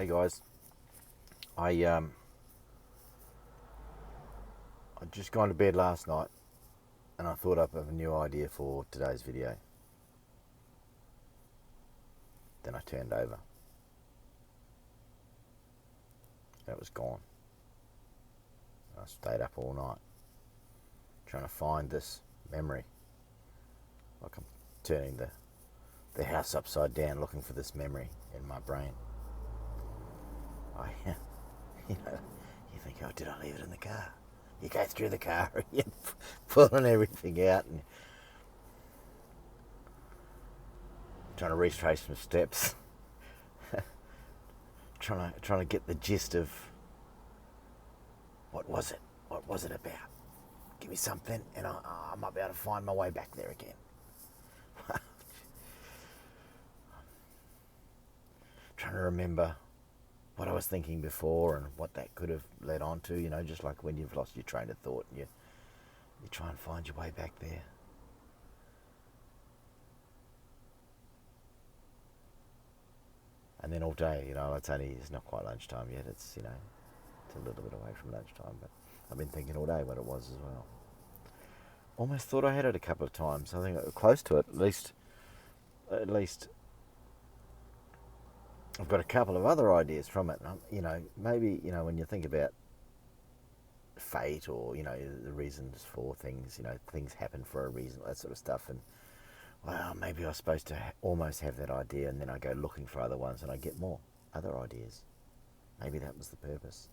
Hey guys, I I'd just gone to bed last night and I thought up of a new idea for today's video. Then I turned over and it was gone. I stayed up all night trying to find this memory. Like I'm turning the house upside down looking for this memory in my brain. You know, you think, oh, did I leave it in the car? You go through the car and you're pulling everything out and trying to retrace some steps, trying to get the gist of what was it? What was it about? Give me something, and I might be able to find my way back there again. Trying to remember what I was thinking before and what that could have led on to. Just like when you've lost your train of thought, and you try and find your way back there. And then all day, it's not quite lunchtime yet. It's a little bit away from lunchtime, but I've been thinking all day what it was as well. Almost thought I had it a couple of times. I think close to it, at least. I've got a couple of other ideas from it. Maybe when you think about fate or the reasons for things, things happen for a reason, that sort of stuff. And well, maybe I was supposed to almost have that idea, and then I go looking for other ones, and I get more other ideas. Maybe that was the purpose.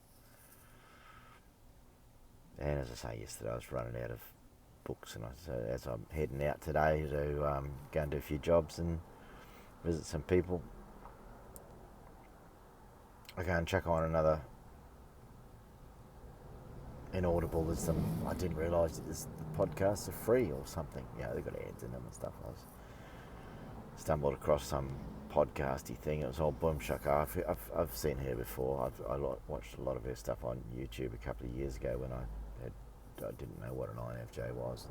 And as I say, yesterday I was running out of books, and as I'm heading out today to go and do a few jobs and visit some people, I go and check on another Inaudible. There's some, I didn't realise that the podcasts are free or something. They've got ads in them and stuff. I stumbled across some podcasty thing. It was all Boom Shaka. I've seen her before. I watched a lot of her stuff on YouTube a couple of years ago when I didn't know what an INFJ was.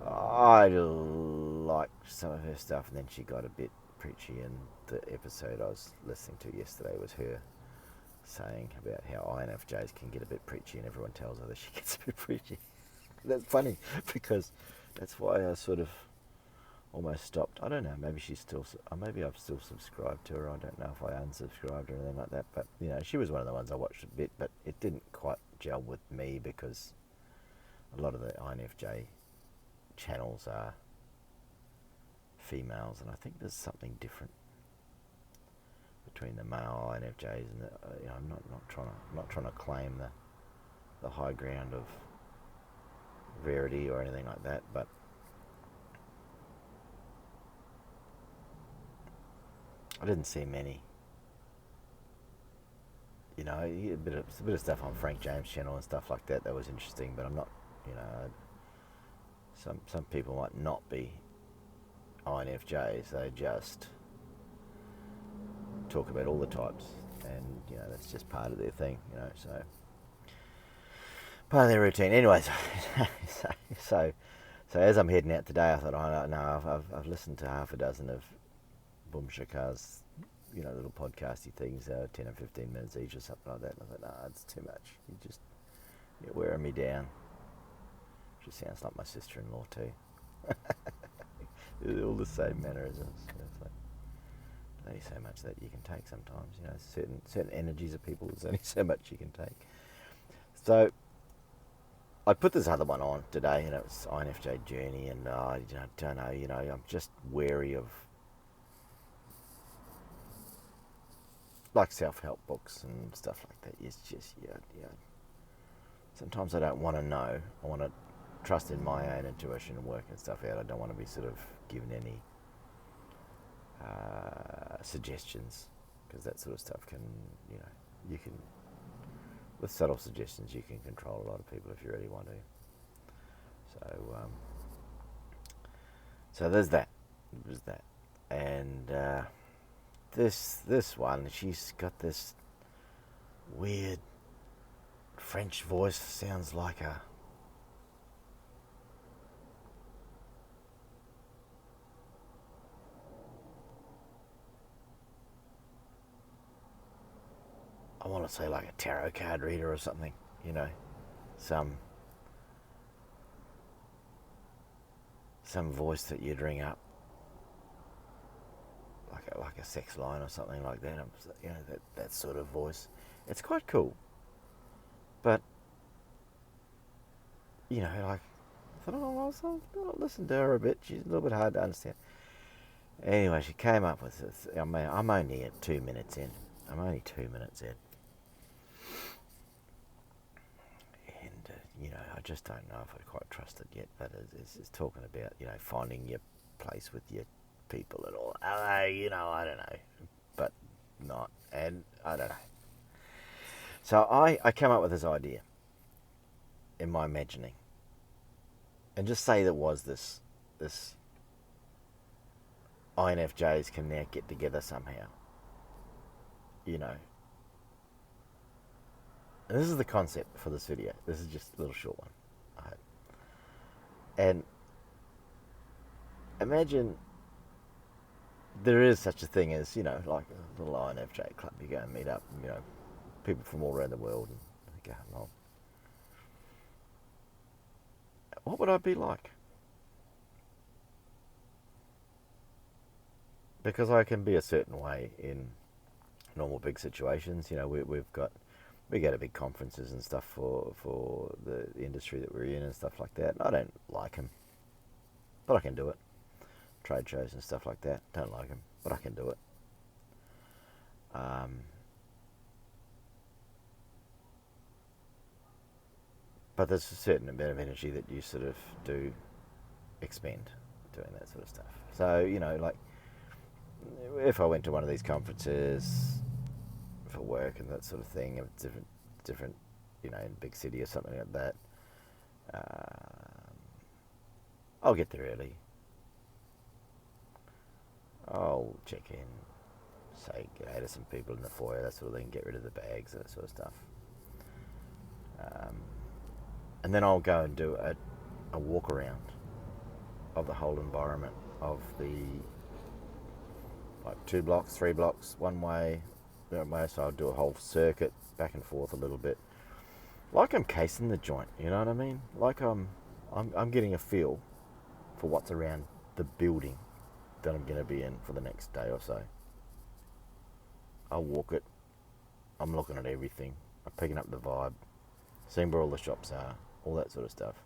And I liked some of her stuff, and then she got a bit preachy, and the episode I was listening to yesterday was her saying about how INFJs can get a bit preachy, and everyone tells her that she gets a bit preachy. That's funny because that's why I sort of almost stopped. I don't know. Maybe maybe I've still subscribed to her. I don't know if I unsubscribed or anything like that. But she was one of the ones I watched a bit, but it didn't quite gel with me because a lot of the INFJ channels are females, and I think there's something different between the male INFJs and I'm not trying to claim the high ground of rarity or anything like that, but I didn't see many. A bit of stuff on Frank James' channel and stuff like that was interesting, but I'm not, some people might not be INFJs. They just talk about all the types, and that's just part of their thing. So part of their routine. Anyways, so as I'm heading out today, I thought, oh no, I've listened to half a dozen of Boom Shakar's, little podcasty things, 10 or 15 minutes each or something like that. And I thought, no, it's too much. You're wearing me down. She sounds like my sister-in-law too. All the same mannerisms. It's like, only so much that you can take sometimes. Certain energies of people, there's only so much you can take. So I put this other one on today, and it was INFJ Journey, and I don't know, I'm just wary of like self-help books and stuff like that. It's just, sometimes I don't want to know. I want to trust in my own intuition and working stuff out. I don't want to be sort of given any suggestions, because that sort of stuff can, you can, with subtle suggestions, you can control a lot of people if you really want to. So there's that. And this one, she's got this weird French voice. Sounds like a I want to say like a tarot card reader or something, you know, some voice that you'd ring up, like a sex line or something like that. You know, that sort of voice. It's quite cool, but you know, like I thought, I'll listen to her a bit. She's a little bit hard to understand. Anyway, she came up with this. I'm only at 2 minutes in. I'm only 2 minutes in. And, you know, I just don't know if I quite trust it yet. But it's talking about, you know, finding your place with your people and all. You know, I don't know. But not. And I don't know. So I came up with this idea in my imagining. And just say there was this INFJs can now get together somehow. You know. And this is the concept for this video. This is just a little short one, I hope. And imagine there is such a thing as, you know, like a little INFJ club. You go and meet up, and, you know, people from all around the world, and they go along. What would I be like? Because I can be a certain way in normal big situations. You know, we go to big conferences and stuff for the industry that we're in and stuff like that. I don't like them, but I can do it. Trade shows and stuff like that. Don't like them, but I can do it. But there's a certain amount of energy that you sort of do expend doing that sort of stuff. So, you know, like if I went to one of these conferences for work and that sort of thing, different, you know, in a big city or something like that, I'll get there early. I'll check in, say g'day to some people in the foyer, that sort of thing, get rid of the bags, that sort of stuff. And then I'll go and do a walk around of the whole environment of the, like 2 blocks, 3 blocks, one way, so I'll do a whole circuit back and forth a little bit, like I'm casing the joint. You know what I mean? Like I'm getting a feel for what's around the building that I'm going to be in for the next day or so. I'll walk it. I'm looking at everything. I'm picking up the vibe, seeing where all the shops are, all that sort of stuff.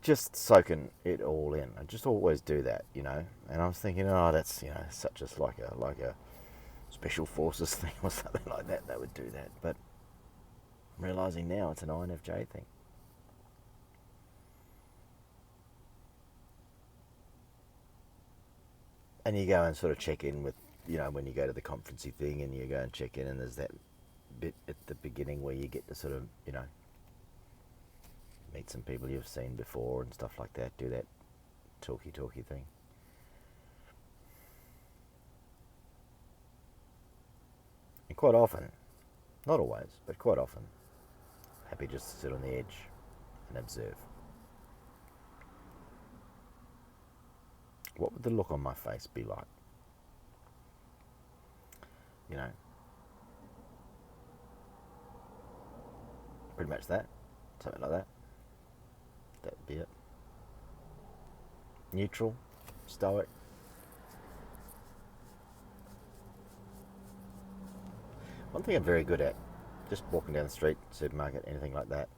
Just soaking it all in. I just always do that, you know. And I was thinking, oh, that's, you know, such as like a special forces thing or something like that. That would do that. But I'm realising now it's an INFJ thing. And you go and sort of check in with, you know, when you go to the conferencey thing, and you go and check in, and there's that bit at the beginning where you get to sort of, you know, meet some people you've seen before and stuff like that, do that talky thing. And quite often, not always, but quite often, happy just to sit on the edge and observe. What would the look on my face be like? You know, pretty much that, something like that. That would be it. Neutral, stoic. One thing I'm very good at, just walking down the street, supermarket, anything like that.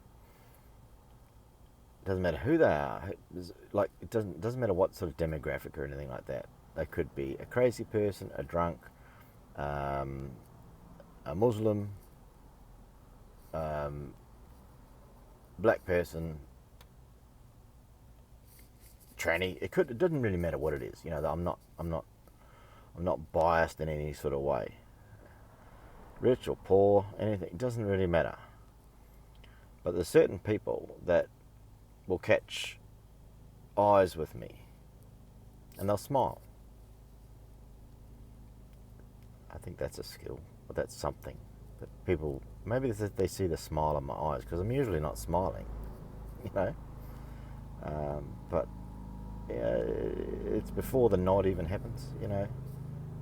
It doesn't matter who they are. Like, it doesn't matter what sort of demographic or anything like that. They could be a crazy person, a drunk, a Muslim, black person, tranny. It doesn't really matter what it is. You know, I'm not biased in any sort of way. Rich or poor, anything, it doesn't really matter. But there's certain people that will catch eyes with me and they'll smile. I think that's a skill, or that's something that people, maybe they see the smile in my eyes, because I'm usually not smiling, you know. But yeah, it's before the nod even happens, you know.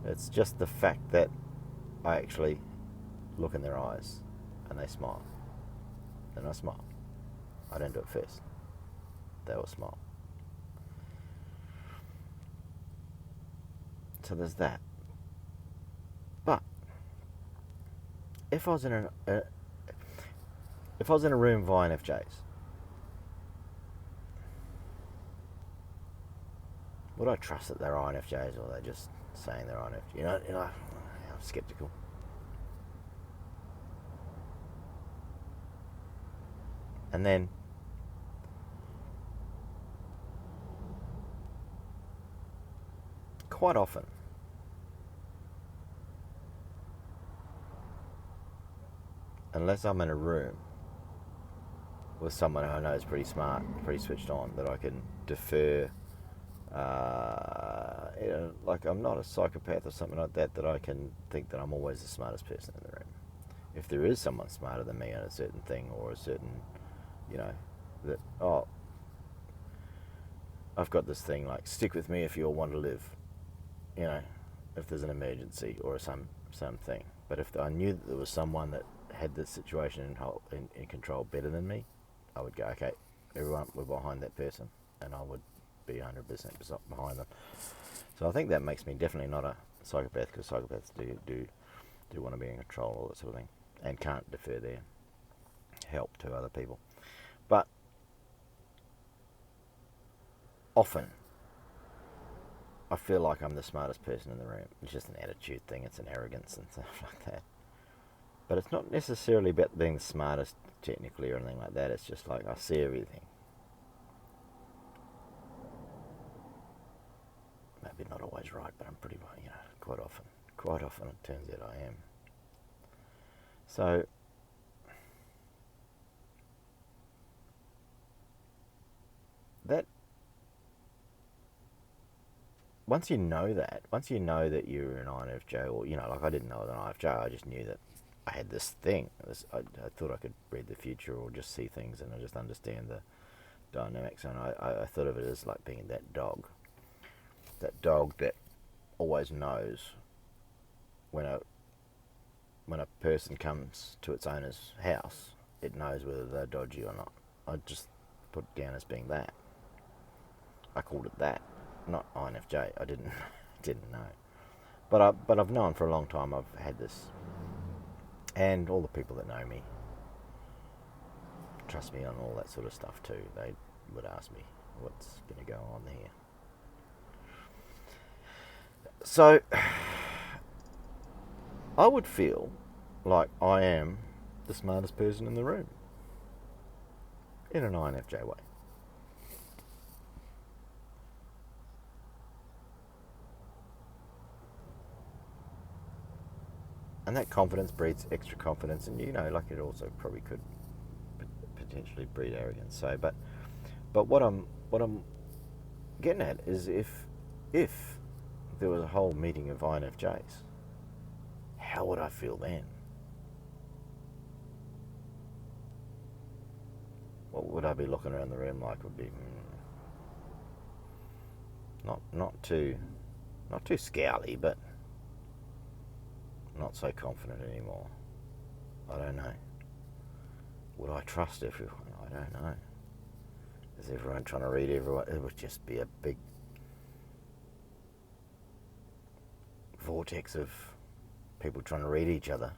It's just the fact that I actually look in their eyes and they smile. And I smile. I don't do it first. They will smile. So there's that. But if I was in a room of INFJs, would I trust that they're INFJs, or are they just saying they're INFJs? You know, I'm skeptical. And then quite often, unless I'm in a room with someone who I know is pretty smart, pretty switched on, that I can defer, like I'm not a psychopath or something like that, that I can think that I'm always the smartest person in the room. If there is someone smarter than me on a certain thing, or a certain, that, I've got this thing like, stick with me if you all want to live, if there's an emergency or something. But if I knew that there was someone that had this situation in control better than me, I would go, okay, everyone, we're behind that person, and I would be 100% behind them. So I think that makes me definitely not a psychopath, because psychopaths do want to be in control, all that sort of thing, and can't defer their help to other people. But often I feel like I'm the smartest person in the room. It's just an attitude thing, it's an arrogance and stuff like that. But it's not necessarily about being the smartest technically or anything like that. It's just like I see everything. Maybe not always right, but I'm pretty, quite often it turns out I am. So that, once you know that you're an INFJ, or, like I didn't know an INFJ, I just knew that I had this thing. I thought I could read the future or just see things, and I just understand the dynamics. And I thought of it as like being that dog that always knows when a person comes to its owner's house, it knows whether they're dodgy or not. I just put it down as being that. I called it that, not INFJ. I didn't know, but I've known for a long time. I've had this, and all the people that know me trust me on all that sort of stuff too. They would ask me what's going to go on here. So I would feel like I am the smartest person in the room, in an INFJ way. And that confidence breeds extra confidence, and like it also probably could potentially breed arrogance. So, but what I'm getting at is, if there was a whole meeting of INFJs, how would I feel then? What would I be looking around the room like? Would be not too scowly, but not so confident anymore. I don't know. Would I trust everyone? I don't know. Is everyone trying to read everyone? It would just be a big vortex of people trying to read each other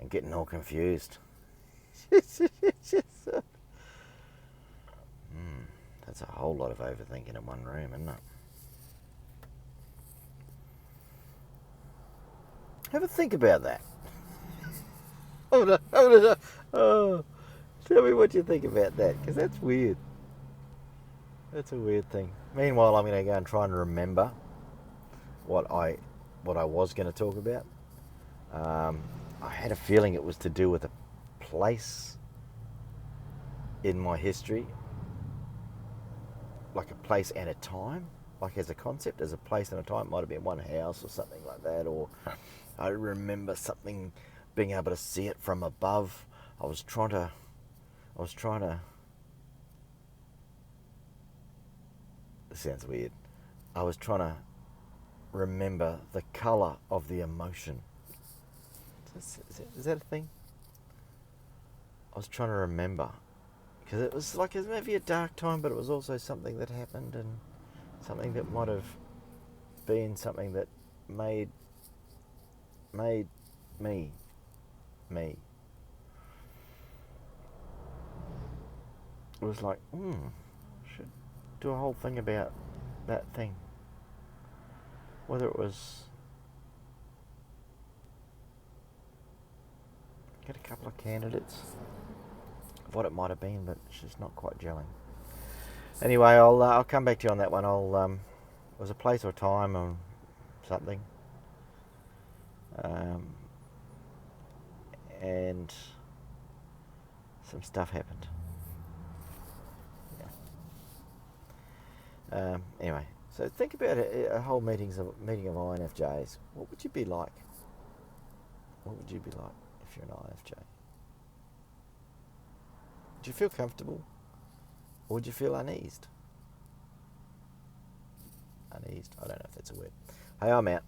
and getting all confused. That's a whole lot of overthinking in one room, isn't it? Have a think about that. Tell me what you think about that, because that's weird. That's a weird thing. Meanwhile, I'm going to go and try and remember what I was going to talk about. I had a feeling it was to do with a place in my history, like a place and a time, like as a concept, as a place and a time. It might have been one house or something like that, or I remember something, being able to see it from above. I was trying to this sounds weird. I was trying to remember the colour of the emotion. Is that a thing? I was trying to remember, because it was like maybe a dark time, but it was also something that happened, and something that might have been something that made me. It was like, should do a whole thing about that thing. Whether it was get a couple of candidates of what it might have been, but it's just not quite gelling. Anyway, I'll come back to you on that one. It was a place or time or something, and some stuff happened. Yeah. Anyway, so think about a whole meeting of INFJs. What would you be like? What would you be like if you're an INFJ? Do you feel comfortable, or would you feel uneased? Uneased. I don't know if that's a word. Hey, I'm out.